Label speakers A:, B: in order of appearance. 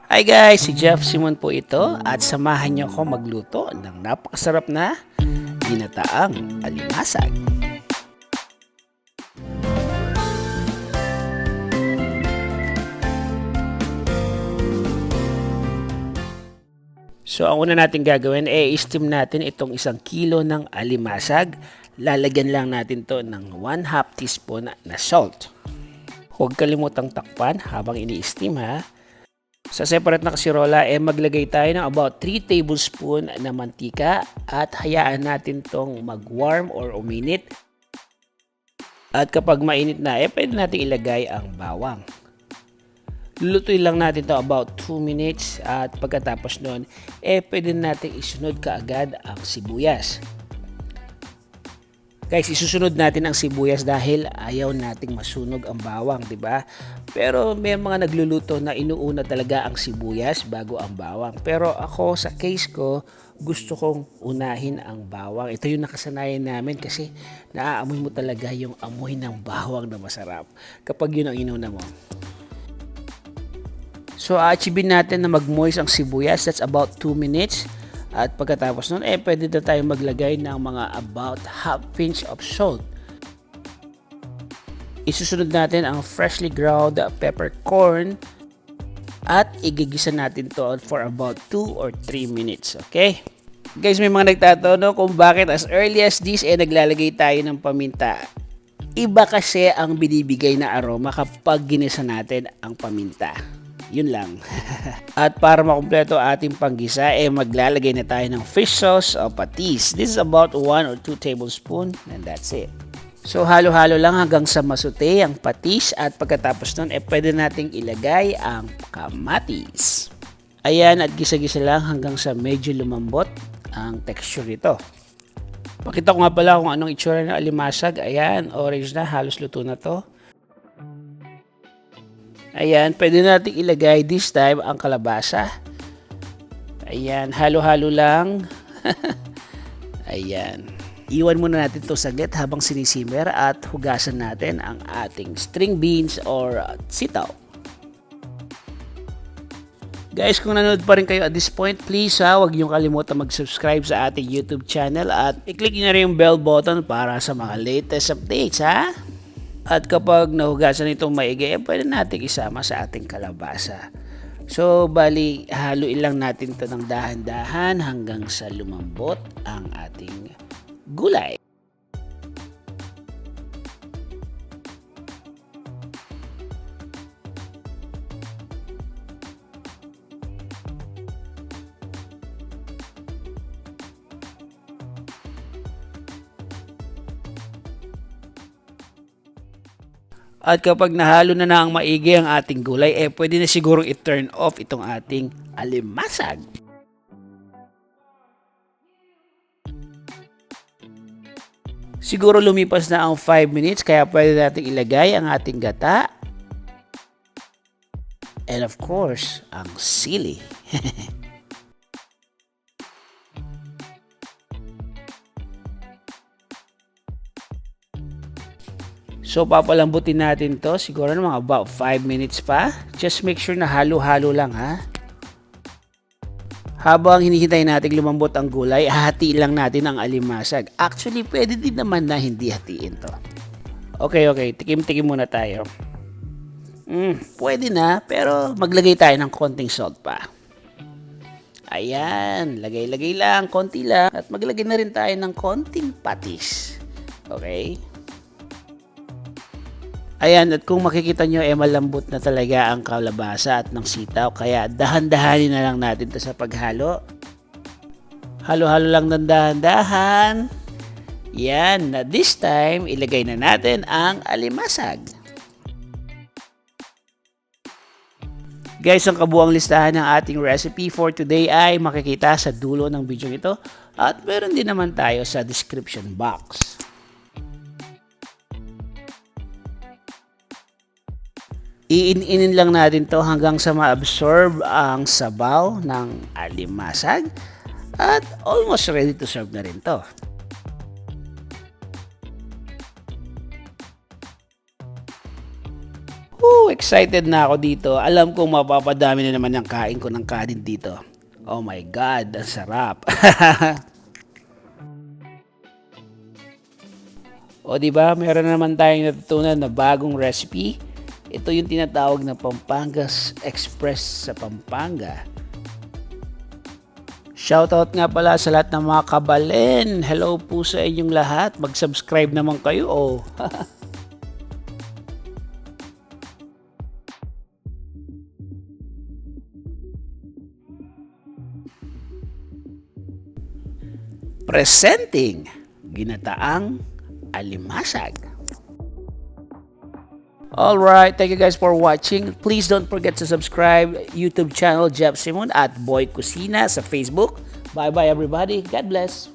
A: Hi guys, si Jeff Simon po ito at samahan niyo ako magluto ng napakasarap na ginataang alimasag. So ang una natin gagawin steam natin itong 1 kilo ng alimasag. Lalagyan lang natin to ng 1/2 teaspoon na salt. Huwag kalimutang takpan habang ini-steam ha. Sa separate na kasirola, maglagay tayo ng about 3 tablespoon na mantika at hayaan natin tong mag-warm or uminit. At kapag mainit na, pwede natin ilagay ang bawang. Lulutuin lang natin to about 2 minutes at pagkatapos nun, pwede natin isunod kaagad ang sibuyas. Guys, isusunod natin ang sibuyas dahil ayaw nating masunog ang bawang, 'di ba? Pero may mga nagluluto na inuuna talaga ang sibuyas bago ang bawang. Pero ako sa case ko, gusto kong unahin ang bawang. Ito yung nakasanayan namin kasi naaamoy mo talaga yung amoy ng bawang na masarap kapag yun ang inuna mo. So, achieve natin na mag-moist ang sibuyas. That's about 2 minutes. At pagkatapos nun, pwede na tayo maglagay ng mga about half pinch of salt. Isusunod natin ang freshly ground peppercorn at igigisa natin to for about 2 or 3 minutes. Okay? Guys, may mga nagtatanong kung bakit as early as this naglalagay tayo ng paminta. Iba kasi ang binibigay na aroma kapag ginisa natin ang paminta. Yun lang. At para makumpleto ating panggisa, maglalagay na tayo ng fish sauce o patis. This is about 1 or 2 tablespoon and that's it. So halo-halo lang hanggang sa masute ang patis at pagkatapos nun, pwede nating ilagay ang kamatis. Ayan, at gisa-gisa lang hanggang sa medyo lumambot ang texture nito. Pakita ko nga pala kung anong itsura ng alimasag. Ayan, orange na, halos luto na to. Ayan, pwede natin ilagay this time ang kalabasa. Ayan, halo-halo lang. Ayan. Iwan muna natin ito saglit habang sinisimmer at hugasan natin ang ating string beans or sitaw. Guys, kung nanood pa rin kayo at this point, please huwag niyong kalimutan mag-subscribe sa ating YouTube channel at i-click niyo na rin yung bell button para sa mga latest updates ha. At kapag nahugasan itong maigi, pwede natin isama sa ating kalabasa. So, bali, haluin lang natin ito ng dahan-dahan hanggang sa lumambot ang ating gulay. At kapag nahalo na ang maigi ang ating gulay, pwede na sigurong i-turn off itong ating alimasag. Siguro lumipas na ang 5 minutes, kaya pwede natin ilagay ang ating gata. And of course, ang sili. So, papalambutin natin to siguro ng mga about 5 minutes pa. Just make sure na halo-halo lang ha. Habang hinihintay natin lumambot ang gulay, hati lang natin ang alimasag. Actually, pwede din naman na hindi hatiin to. Okay. Tikim-tikim muna tayo. Pwede na, pero maglagay tayo ng konting salt pa. Ayan, lagay-lagay lang, konti lang. At maglagay na rin tayo ng konting patis. Okay? Ayan, at kung makikita nyo, malambot na talaga ang kalabasa at ng sitaw. Kaya dahan-dahanin na lang natin to sa paghalo. Halo-halo lang ng dahan-dahan. Yan, na this time, ilagay na natin ang alimasag. Guys, ang kabuang listahan ng ating recipe for today ay makikita sa dulo ng video ito. At meron din naman tayo sa description box. Iin-inin lang natin to hanggang sa ma-absorb ang sabaw ng alimasag at almost ready to serve na rin to. Excited na ako dito. Alam ko mapapadami na naman ang kain ko ng kanin dito. Oh my God, ang sarap. O di ba, meron naman tayong natutunan na bagong recipe. Ito yung tinatawag na Pampangas Express sa Pampanga. Shoutout nga pala sa lahat ng mga kabalen. Hello po sa inyong lahat. Mag-subscribe naman kayo. Oh. Presenting ginataang alimasag. Alright, thank you guys for watching. Please don't forget to subscribe YouTube channel Jeff Simon at Boy Kusina sa Facebook. Bye bye everybody. God bless.